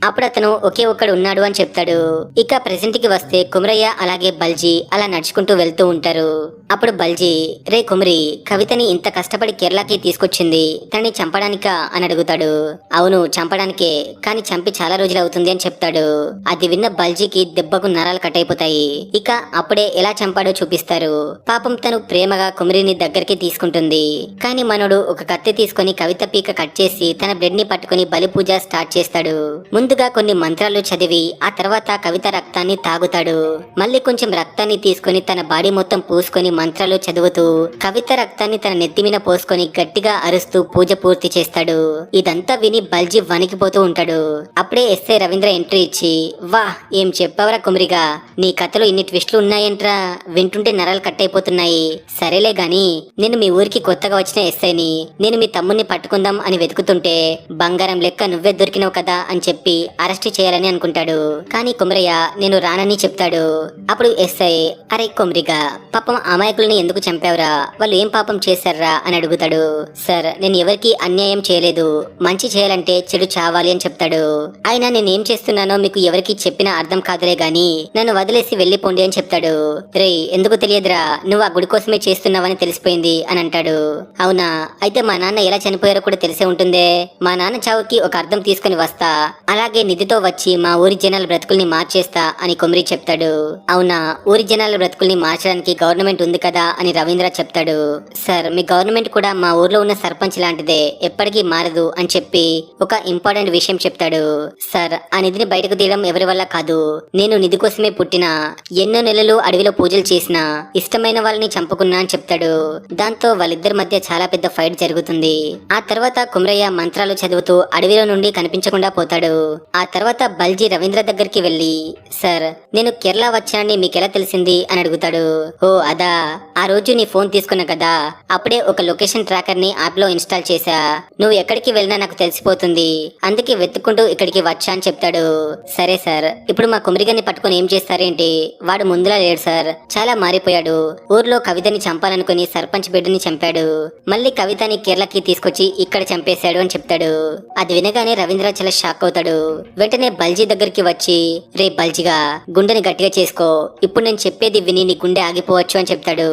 Speaker 1: అప్పుడు అతను ఒకే ఒక్కడు ఉన్నాడు అని చెప్తాడు. ఇక ప్రెసెంట్ కి వస్తే కుమరయ్య అలాగే బల్జీ అలా నడుచుకుంటూ వెళ్తూ ఉంటారు. అప్పుడు బల్జీ, రే కుమరి, కవితని ఇంత కష్టపడి కేరళకి తీసుకొచ్చింది, తనని చంపడానికా అని అడుగుతాడు. అవును చంపడానికే, కానీ చంపి చాలా రోజులు అవుతుంది అని చెప్తాడు. అది విన్న బల్జీకి దెబ్బకు నరాలు కట్ అయిపోతాయి. ఇక అప్పుడే ఎలా చంపాడో చూపిస్తారు. పాపం తను ప్రేమగా కుమరిని దగ్గరికి తీసుకుంటుంది. కానీ మనోడు ఒక కత్తి తీసుకొని కవిత పీక కట్ చేసి తన బ్లడ్ ని పట్టుకుని బలి పూజ స్టార్ట్ చేస్తాడు. ముందుగా కొన్ని మంత్రాలు చదివి ఆ తర్వాత కవిత రక్తాన్ని తాగుతాడు. మళ్ళీ కొంచెం రక్తాన్ని తీసుకొని తన బాడీ మొత్తం పూసుకొని మంత్రాలు చదువుతూ కవిత రక్తాన్ని తన నెత్తి మీద పోసుకొని గట్టిగా అరుస్తూ పూజ పూర్తి చేస్తాడు. ఇదంతా విని బల్జీ వణికిపోతూ ఉంటాడు. అప్పుడే ఎస్ఐ రవీంద్ర ఎంట్రీ ఇచ్చి, వాహ్ ఏం చెప్పావరా కుమరిగా, నీ కథలో ఇన్ని ట్విస్టులు ఉన్నాయంట్రా, వింటుంటే నరాలు కట్ అయిపోతున్నాయి. సరేలే గాని నేను మీ ఊరికి కొత్తగా వచ్చిన ఎస్ఐని, నేను మీ తమ్ముడిని పట్టుకుందాం అని వెతుకుతుంటే బంగారం లెక్క నువ్వే దొరికినావు కదా అని చెప్పి అరెస్ట్ చేయాలని అనుకుంటాడు. కానీ కుమరయ్య నేను రానని చెప్తాడు. అప్పుడు ఎస్ఐ, అరే కుమరిగా, పాపం అమాయకుల్ని ఎందుకు చంపావురా, వాళ్ళు ఏం పాపం చేశారా అని అడుగుతాడు. సార్ నేను ఎవరికి అన్యాయం చేయలేదు, మంచి చేయాలంటే చెడు చావాలి అని చెప్తాడు. అయినా నేనేం చేస్తున్నానో మీకు ఎవరికి చెప్పినా అర్థం కాదులే గాని నన్ను వదిలేసి వెళ్లిపోండి అని చెప్తాడు. రే ఎందుకు తెలియదురా, నువ్వు ఆ గుడి కోసమే చేస్తున్నావని తెలిసిపోయింది అని అంటాడు. అవునా, అయితే మా నాన్న ఎలా చనిపోయారో కూడా తెలిసే ఉంటుందే. మా నాన్న చావుకి ఒక అర్థం తీసుకుని వస్తా, అలాగే నిధితో వచ్చి మా ఊరి జనాల బ్రతుకుల్ని మార్చేస్తా అని కుమరి చెప్తాడు. అవునా, ఊరి జనాల బ్రతుకుల్ని మార్చడానికి గవర్నమెంట్ ఉంది కదా అని రవీంద్ర చెప్తాడు. సార్ మీ గవర్నమెంట్ కూడా మా ఊర్లో ఉన్న సర్పంచ్ లాంటిదే, ఎప్పటికీ మారదు అని చెప్పి ఒక ఇంపార్టెంట్ విషయం చెప్తాడు. సార్ ఆ నిధిని బయటకు తీయడం ఎవరి వల్ల కాదు, నేను నిధి కోసమే పుట్టిన, ఎన్నో నెలలు అడవిలో పూజలు చేసిన, ఇష్టమైన వాళ్ళని చంపుకున్నా అని చెప్తాడు. దాంతో వాళ్ళిద్దరి మధ్య చాలా పెద్ద ఫైట్ జరుగుతుంది. ఆ తర్వాత కుమరయ్య మంత్రాలు చదువుతూ అడవిలో నుండి కనిపించకుండా పోతాడు. ఆ తర్వాత బల్జీ రవీంద్ర దగ్గరికి వెళ్లి, సార్ నేను కేరళ వచ్చానని మీకెలా తెలిసింది అని అడుగుతాడు. ఓ అదా, ఆ రోజు నీ ఫోన్ తీసుకున్నా కదా, అప్పుడే ఒక లొకేషన్ ట్రాకర్ ని యాప్ లో ఇన్స్టాల్ చేశా, నువ్వు ఎక్కడికి వెళ్ళినా నాకు తెలిసిపోతుంది, అందుకే వెతుక్కుంటూ ఇక్కడికి వచ్చా అని చెప్తాడు. సరే సార్, ఇప్పుడు మా కుమరిగాన్ని పట్టుకుని ఏం చేస్తారేంటి, వాడు ముందులా లేడు సార్, చాలా మారిపోయాడు, ఊర్లో కవితని చంపాలనుకుని సర్పంచ్ బిడ్డని చంపాడు, మళ్ళీ కవితని కేరళకి తీసుకొచ్చి ఇక్కడ చంపేశాడు అని చెప్తాడు. అది వినగానే రవీంద్ర చాలా షాక్ అవుతాడు. వెంటనే బల్జీ దగ్గరికి వచ్చి, రే బల్జిగా, గుండెని గట్టిగా చేసుకో, ఇప్పుడు నేను చెప్పేది విని నీ గుండె ఆగిపోవచ్చు అని చెప్తాడు.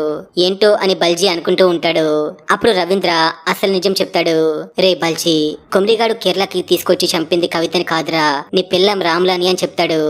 Speaker 1: ఏంటో అని బల్జీ అనుకుంటూ ఉంటాడు. అప్పుడు రవీంద్ర అసలు నిజం చెప్తాడు. రే బల్జీ, కొమ్రిగాడు కేరళకి తీసుకొచ్చి చంపింది కవితని కాదురా, నీ పిల్లం రామ్లాని అని చెప్తాడు.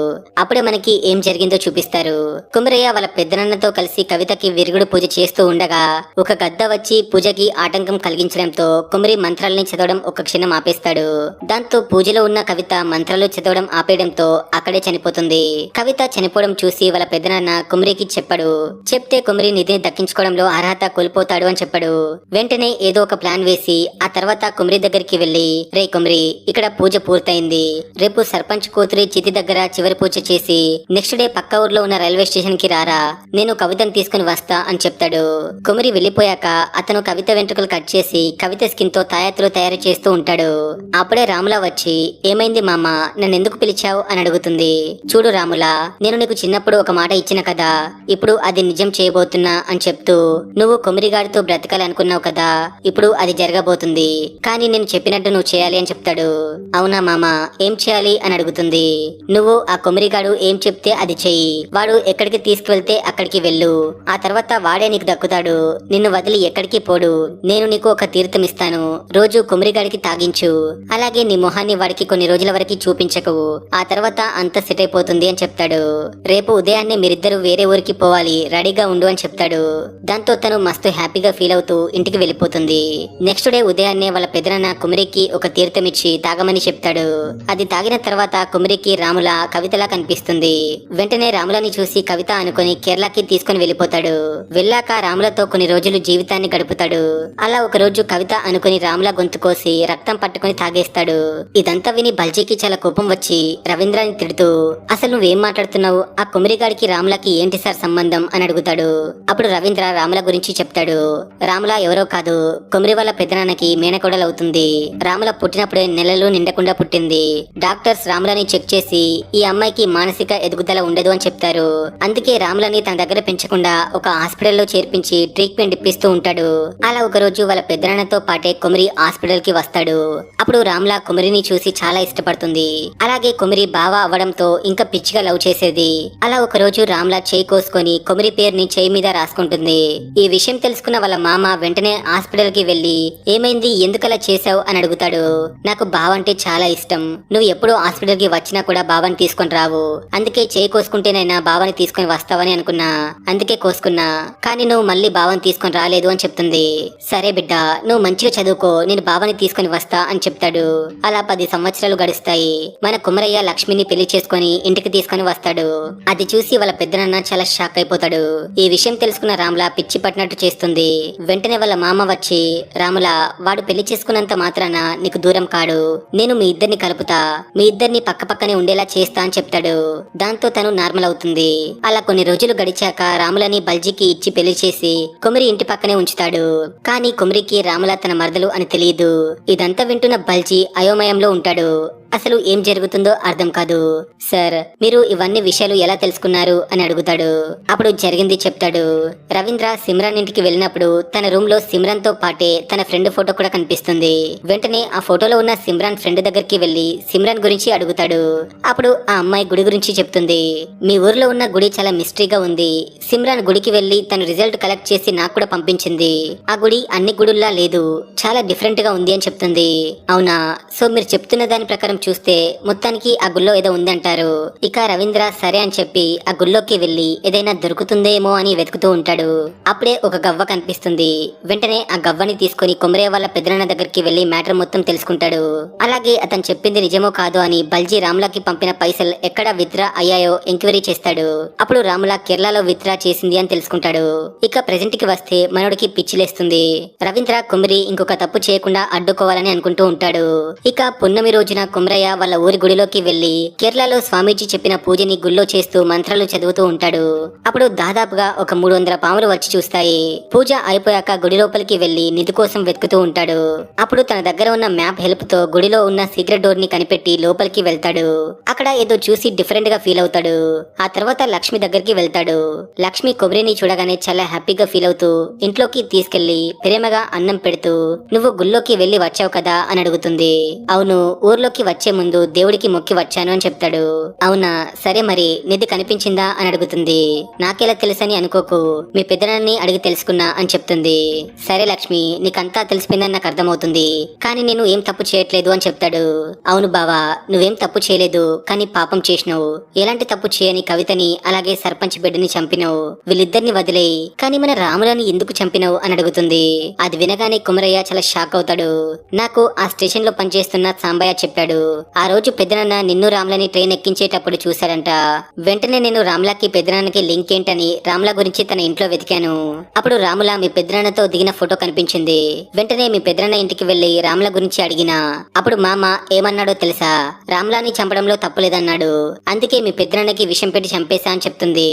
Speaker 1: అప్పుడే మనకి ఏం జరిగిందో చూపిస్తారు. కుమరయ్య వాళ్ళ పెద్దనన్నతో కలిసి కవితకి విరుగుడు పూజ చేస్తూ ఉండగా ఒక గద్ద వచ్చి పూజకి ఆటంకం కలిగించడంతో కుమరి మంత్రాలని చదవడం ఒక క్షణం ఆపేస్తాడు. దాంతో పూజలో ఉన్న కవిత మంత్రాలు చదవడం ఆపేయడంతో అక్కడే చనిపోతుంది. కవిత చనిపోవడం చూసి వాళ్ళ పెద్దనాన్న కుమరికి చెప్పాడు. చెప్తే కుమరి నిధిని దక్కించుకోవడంలో అర్హత కోల్పోతాడు అని చెప్పాడు. వెంటనే ఏదో ఒక ప్లాన్ వేసి ఆ తర్వాత కుమరి దగ్గరికి వెళ్లి, రే కుమరి, ఇక్కడ పూజ పూర్తయింది, రేపు సర్పంచ్ కూతురి చితి దగ్గర చివరి పూజ చేసి నెక్స్ట్ డే పక్క ఊర్లో ఉన్న రైల్వే స్టేషన్ కి రారా, నేను కవితను తీసుకుని వస్తా అని చెప్తాడు. కుమరి వెళ్లిపోయాక అతను కవిత వెంట్రుకలు కట్ చేసి కవిత స్కిన్ తో తాయత్తులు తయారు చేస్తూ ఉంటాడు. అప్పుడే రాములా వచ్చి, ఏమైంది మామ, నన్ను ఎందుకు పిలిచావు అని అడుగుతుంది. చూడు రాములా, నేను నీకు చిన్నప్పుడు ఒక మాట ఇచ్చిన కదా, ఇప్పుడు అది నిజం చేయబోతున్నా అని చెప్తూ, నువ్వు కొమిరిగాడితో బ్రతకాలనుకున్నావు కదా, ఇప్పుడు అది జరగబోతుంది, కానీ నేను చెప్పినట్టు నువ్వు చేయాలి అని చెప్తాడు. అవునా మామ, ఏం చేయాలి అని అడుగుతుంది. నువ్వు ఆ కొమిరిగాడు ఏం చెప్తే అది చెయ్యి, వాడు ఎక్కడికి తీసుకువెళ్తే అక్కడికి వెళ్ళు, ఆ తర్వాత వాడే నీకు దక్కుతాడు, నిన్ను వదిలి ఎక్కడికి పోడు, నేను నీకు ఒక తీర్థం ఇస్తాను, రోజు కొమిరిగాడికి తాగించు, అలాగే నీ మొహాన్ని వాడికి కొన్ని రోజుల వరకు చూపించకు, ఆ తర్వాత అంత సెట్ అయిపోతుంది అని చెప్తాడు. రేపు ఉదయాన్నే మీరిద్దరు వేరే ఊరికి పోవాలి, రెడీగా ఉండు అని చెప్తాడు. దాంతో తను మస్తు హ్యాపీగా ఫీల్ అవుతూ ఇంటికి వెళ్ళిపోతుంది. నెక్స్ట్ డే ఉదయాన్నే వాళ్ళ పెదనాన్న కుమరికి ఒక తీర్థం ఇచ్చి తాగమని చెప్తాడు. అది తాగిన తర్వాత కుమరికి రాముల కవితలా కనిపిస్తుంది. వెంటనే రాములని చూసి కవిత అనుకుని కేరళకి తీసుకుని వెళ్ళిపోతాడు. వెళ్ళాక రాములతో కొన్ని రోజులు జీవితాన్ని గడుపుతాడు. అలా ఒక రోజు కవిత అనుకుని రాముల గొంతు కోసి రక్తం పట్టుకుని తాగేస్తాడు. ఇదంతా విని బల్జీకి చాలా కోపం వచ్చి రవీంద్రాని తిడుతూ, అసలు నువ్వేం మాట్లాడుతున్నావు, ఆ కుమరిగాడికి రాములకి ఏంటి సార్ సంబంధం అని అడుగుతాడు. అప్పుడు రవీంద్ర రాముల గురించి చెప్తాడు. రాముల ఎవరో కాదు, కుమరి వాళ్ళ పెద్దనాన్నకి మేనకోడలవుతుంది. రాముల పుట్టినప్పుడే నెలలు నిండకుండా పుట్టింది. డాక్టర్స్ రాములని చెక్ చేసి ఈ అమ్మాయికి మానసిక ఎదుగుదల ఉండదు అని చెప్తారు. అందుకే రాములని తన దగ్గర పెంచకుండా ఒక హాస్పిటల్లో చేర్పించి ట్రీట్మెంట్ ఇప్పిస్తూ ఉంటాడు. అలా ఒక రోజు వాళ్ళ పెద్దనాన్నతో పాటే కుమరి హాస్పిటల్ కి వస్తాడు. అప్పుడు రాముల కుమరిని చూసి చాలా ఇష్టపడుతుంది. అలాగే కుమరి బావ అవ్వడంతో ఇంకా పిచ్చిగా లవ్ చేసేది. అలా ఒక రోజు రాముల చేయి కోసుకొని కుమరి పేరుని చేయి మీద రాసుకుంటుంది. ఈ విషయం తెలుసుకున్న వాళ్ళ మామ వెంటనే హాస్పిటల్ కి వెళ్లి, ఏమైంది, ఎందుకలా చేసావు అని అడుగుతాడు. నాకు బావ అంటే చాలా ఇష్టం, నువ్వు ఎప్పుడు హాస్పిటల్ కి వచ్చినా కూడా బావని తీసుకొని రావు, అందుకే చేయి కోసుకుంటేనైనా బావని తీసుకొని వస్తావని అనుకున్నా, అందుకే కోసుకున్నా, కానీ నువ్వు మళ్ళీ బావని తీసుకొని రాలేదు అని చెప్తుంది. సరే బిడ్డ, నువ్వు మంచిగా చదువుకో, నేను బావని తీసుకొని వస్తా అని చెప్తాడు. అలా 10 సంవత్సరాలు గడుస్తాయి. మన కుమరయ్య లక్ష్మిని పెళ్లి చేసుకుని ఇంటికి తీసుకొని వస్తాడు. అది చూసి వాళ్ళ పెద్దనాన్న చాలా షాక్ అయిపోతాడు. ఈ విషయం తెలుసుకున్న రాముల పిచ్చి పట్టినట్టు చేస్తుంది. వెంటనే వాళ్ళ మామ వచ్చి, రాముల, వాడు పెళ్లి చేసుకున్నంత మాత్రాన నీకు దూరం కాడు, నేను మీ ఇద్దరిని కలుపుతా, మీ ఇద్దరిని పక్క పక్కనే ఉండేలా చేస్తా అని చెప్తాడు. దాంతో తను నార్మల్ అవుతుంది. అలా కొన్ని రోజులు గడిచాక రాములని బల్జీకి ఇచ్చి పెళ్లి చేసి కుమరి ఇంటి పక్కనే ఉంచుతాడు. కానీ కుమరికి రాముల తన మరదలు అని తెలియదు. ఇదంతా వింటున్న బల్జీ అయోమయంలో ఉంటాడు. అసలు ఏం జరుగుతుందో అర్థం కాదు. సార్, మీరు ఇవన్నీ విషయాలు ఎలా తెలుసుకున్నారు అని అడుగుతాడు. అప్పుడు జరిగింది చెప్తాడు. రవీంద్ర సిమ్రాన్ ఇంటికి వెళ్ళినప్పుడు తన రూమ్ లో సిమ్రాన్ తో పాటే తన ఫ్రెండ్ ఫోటో కూడా కనిపిస్తుంది. వెంటనే ఆ ఫోటోలో ఉన్న సిమ్రాన్ ఫ్రెండ్ దగ్గరికి వెళ్లి సిమ్రాన్ గురించి అడుగుతాడు. అప్పుడు ఆ అమ్మాయి గుడి గురించి చెప్తుంది. మీ ఊర్లో ఉన్న గుడి చాలా మిస్టరీగా ఉంది. సిమ్రాన్ గుడికి వెళ్లి తన రిజల్ట్ కలెక్ట్ చేసి నాకు కూడా పంపించింది. ఆ గుడి అన్ని గుడుల్లా లేదు, చాలా డిఫరెంట్ గా ఉంది అని చెప్తుంది. అవునా, సో మీరు చెప్తున్న దాని ప్రకారం చూస్తే మొత్తానికి ఆ గుళ్ళో ఏదో ఉందంటారు. ఇక రవీంద్ర సరే అని చెప్పి ఆ గుళ్ళోకి వెళ్లి ఏదైనా దొరుకుతుందేమో అని వెతుకుతూ ఉంటాడు. అప్పుడే ఒక గవ్వ కనిపిస్తుంది. వెంటనే ఆ గవ్వని తీసుకుని కొమరయ్య వాళ్ళ పెద్దనాన్న దగ్గరికి వెళ్లి మ్యాటర్ మొత్తం తెలుసుకుంటాడు. అలాగే అతను చెప్పింది నిజమో కాదో అని బల్జీ రాములకి పంపిన పైసలు ఎక్కడ విత్డ్రా అయ్యాయో ఎంక్వైరీ చేస్తాడు. అప్పుడు రాముల కేరళలో విత్డ్రా చేసింది అని తెలుసుకుంటాడు. ఇక ప్రెజెంట్ కి వస్తే మనోడికి పిచ్చిలేస్తుంది. రవీంద్ర కుమరి ఇంకొక తప్పు చేయకుండా అడ్డుకోవాలని అనుకుంటూ ఉంటాడు. ఇక పున్నమి రోజున కుమరయ్య వాళ్ళ ఊరి గుడిలోకి వెళ్లి కేరళలో స్వామీజీ చెప్పిన పూజని గుళ్ళో చేస్తూ మంత్రాలు చదువుతూ ఉంటాడు. అప్పుడు దాదాపుగా ఒక 300 పాములు వచ్చి చూస్తాయి. పూజ అయిపోయాక గుడి లోపలికి వెళ్లి నిధి కోసం వెతుకుతూ ఉంటాడు. అప్పుడు తన దగ్గర ఉన్న మ్యాప్ హెల్ప్ తో గుడిలో ఉన్న సీక్రెట్ డోర్ ని కనిపెట్టి లోపలికి వెళ్తాడు. అక్కడ ఏదో చూసి డిఫరెంట్ గా ఫీల్ అవుతాడు. ఆ తర్వాత లక్ష్మి దగ్గరికి వెళ్తాడు. లక్ష్మి కొబ్బరిని చూడగానే చాలా హ్యాపీగా ఫీల్ అవుతూ ఇంట్లోకి తీసుకెళ్లి ప్రేమగా అన్నం పెడుతూ, నువ్వు గుళ్ళోకి వెళ్లి వచ్చావు కదా అని అడుగుతుంది. అవును, ఊర్లోకి వచ్చి వచ్చే ముందు దేవుడికి మొక్కి వచ్చాను అని చెప్తాడు. అవునా, సరే మరి నిధి కనిపించిందా అని అడుగుతుంది. నాకెలా తెలుసని అనుకోకు, మీ పెద్దనాన్ని అడిగి తెలుసుకున్నా అని చెప్తుంది. సరే లక్ష్మి, నీకంతా తెలిసిపోయిందని నాకు అర్థమవుతుంది, కానీ నేను ఏం తప్పు చేయట్లేదు అని చెప్తాడు. అవును బావా, నువ్వేం తప్పు చేయలేదు, కానీ పాపం చేసినావు. ఎలాంటి తప్పు చేయని కవితని అలాగే సర్పంచ్ బిడ్డని చంపినావు. వీళ్ళిద్దరిని వదిలేయి, కానీ మన రాములని ఎందుకు చంపినావు అని అడుగుతుంది. అది వినగానే కుమరయ్య చాలా షాక్ అవుతాడు. నాకు ఆ స్టేషన్ లో పనిచేస్తున్న సాంబయ్య చెప్పాడు, ఆ రోజు పెద్దనాన్న నిన్ను రాములని ట్రైన్ ఎక్కించేటప్పుడు చూశాడంట. వెంటనే నేను రాములకి పెద్దనాన్నకి లింక్ ఏంటని రాముల గురించి తన ఇంట్లో వెతికాను. అప్పుడు రాముల మీ పెద్దనాన్నతో దిగిన ఫోటో కనిపించింది. వెంటనే మీ పెద్దనాన్న ఇంటికి వెళ్లి రాముల గురించి అడిగినా అప్పుడు మామ ఏమన్నాడో తెలుసా? రాములాని చంపడంలో తప్పులేదన్నాడు. అందుకే మీ పెద్దనాన్నకి విషం పెట్టి చంపేశా అని చెప్తుంది.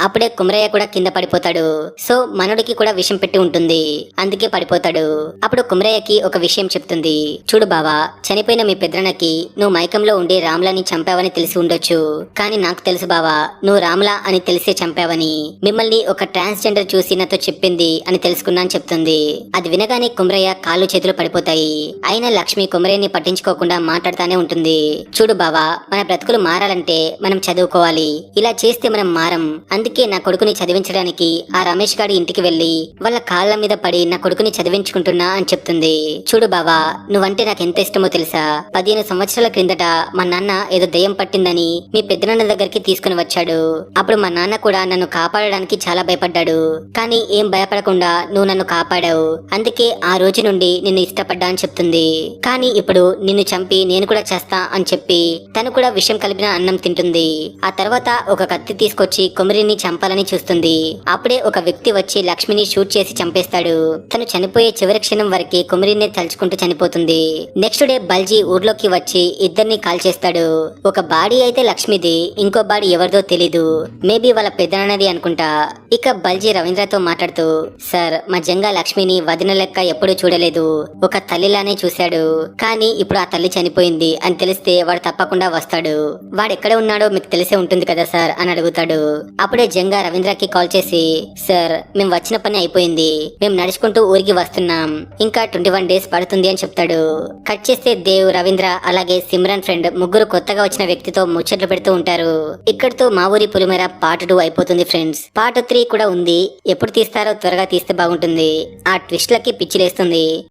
Speaker 1: అప్పుడే కుమరయ్య కూడా కింద పడిపోతాడు. సో మనోడికి కూడా విషం పెట్టి ఉంటుంది, అందుకే పడిపోతాడు. అప్పుడు కుమరయ్యకి ఒక విషయం చెప్తుంది. చూడు బావా, చనిపోయిన మీ పెద్దనాన్నకి నువ్వు మైకంలో ఉండి రాములాని చంపావని తెలిసి ఉండొచ్చు, కానీ నాకు తెలుసు బావా, నువ్వు రాములా అని తెలిసే చంపావని. మిమ్మల్ని ఒక ట్రాన్స్జెండర్ చూసి నాతో చెప్పింది అని తెలుసుకున్నాను చెప్తుంది. అది వినగానే కుమరయ్య కాళ్ళు చేతులు పడిపోతాయి. అయినా లక్ష్మి కుమరయ్యని పట్టించుకోకుండా మాట్లాడుతానే ఉంటుంది. చూడు బావా, మన బ్రతుకులు మారాలంటే మనం చదువుకోవాలి, ఇలా చేస్తే మనం మారం. అందుకే నా కొడుకుని చదివించడానికి ఆ రమేష్ గారి ఇంటికి వెళ్లి వాళ్ళ కాళ్ళ మీద పడి నా కొడుకుని చదివించుకుంటున్నా అని చెప్తుంది. చూడు బావా, నువ్వంటే నాకు ఎంత ఇష్టమో తెలుసా? 15 సంవత్సరాల క్రిందట మా నాన్న ఏదో దయ్యం పట్టిందని మీ పెద్దనాన్న దగ్గరికి తీసుకుని వచ్చాడు. అప్పుడు మా నాన్న కూడా నన్ను కాపాడడానికి చాలా భయపడ్డాడు, కానీ ఏం భయపడకుండా నువ్వు నన్ను కాపాడావు. అందుకే ఆ రోజు నుండి నిన్ను ఇష్టపడ్డా అని చెప్తుంది. కానీ ఇప్పుడు నిన్ను చంపి నేను కూడా చేస్తా అని చెప్పి తను కూడా విషం కలిపిన అన్నం తింటుంది. ఆ తర్వాత ఒక కత్తి తీసుకొచ్చి కుమరిని చంపాలని చూస్తుంది. అప్పుడే ఒక వ్యక్తి వచ్చి లక్ష్మిని షూట్ చేసి చంపేస్తాడు. తను చనిపోయే చివరి క్షణం వరకే కుమరిని తలుచుకుంటూ చనిపోతుంది. నెక్స్ట్ డే బల్జీ ఊర్లోకి వచ్చి ఇద్దరిని కాల్ చేస్తాడు. ఒక బాడీ అయితే లక్ష్మిది, ఇంకో బాడీ ఎవరిదో తెలీదు, మేబీ వాళ్ళ పెద్దనాన్నది అనుకుంటా. ఇక బల్జీ రవీంద్రతో మాట్లాడుతూ, సార్ మా జంగా లక్ష్మిని వదిన లెక్క ఎప్పుడూ చూడలేదు, ఒక తల్లిలానే చూశాడు, కానీ ఇప్పుడు ఆ తల్లి చనిపోయింది అని తెలిస్తే వాడు తప్పకుండా వస్తాడు. వాడెక్కడ ఉన్నాడో మీకు తెలిసే ఉంటుంది కదా సార్ అని అడుగుతాడు. అప్పుడే జంగా రవీంద్రకి కాల్ చేసి, సార్ మేము వచ్చిన పని అయిపోయింది, మేము నడుచుకుంటూ ఊరికి వస్తున్నాం, ఇంకా 21 days పడుతుంది అని చెప్తాడు. కట్ చేస్తే దేవ్, రవీంద్ర అలాగే సిమ్రన్ ఫ్రెండ్ ముగ్గురు కొత్తగా వచ్చిన వ్యక్తితో ముచ్చట్లు పెడుతూ ఉంటారు. ఇక్కడితో మా ఊరి పులిమేర పార్ట్ 2 అయిపోతుంది ఫ్రెండ్స్. పార్ట్ 3 కూడా ఉంది, ఎప్పుడు తీస్తారో త్వరగా తీస్తే బాగుంటుంది. ఆ ట్విస్ట్లకి పిచ్చిలేస్తుంది.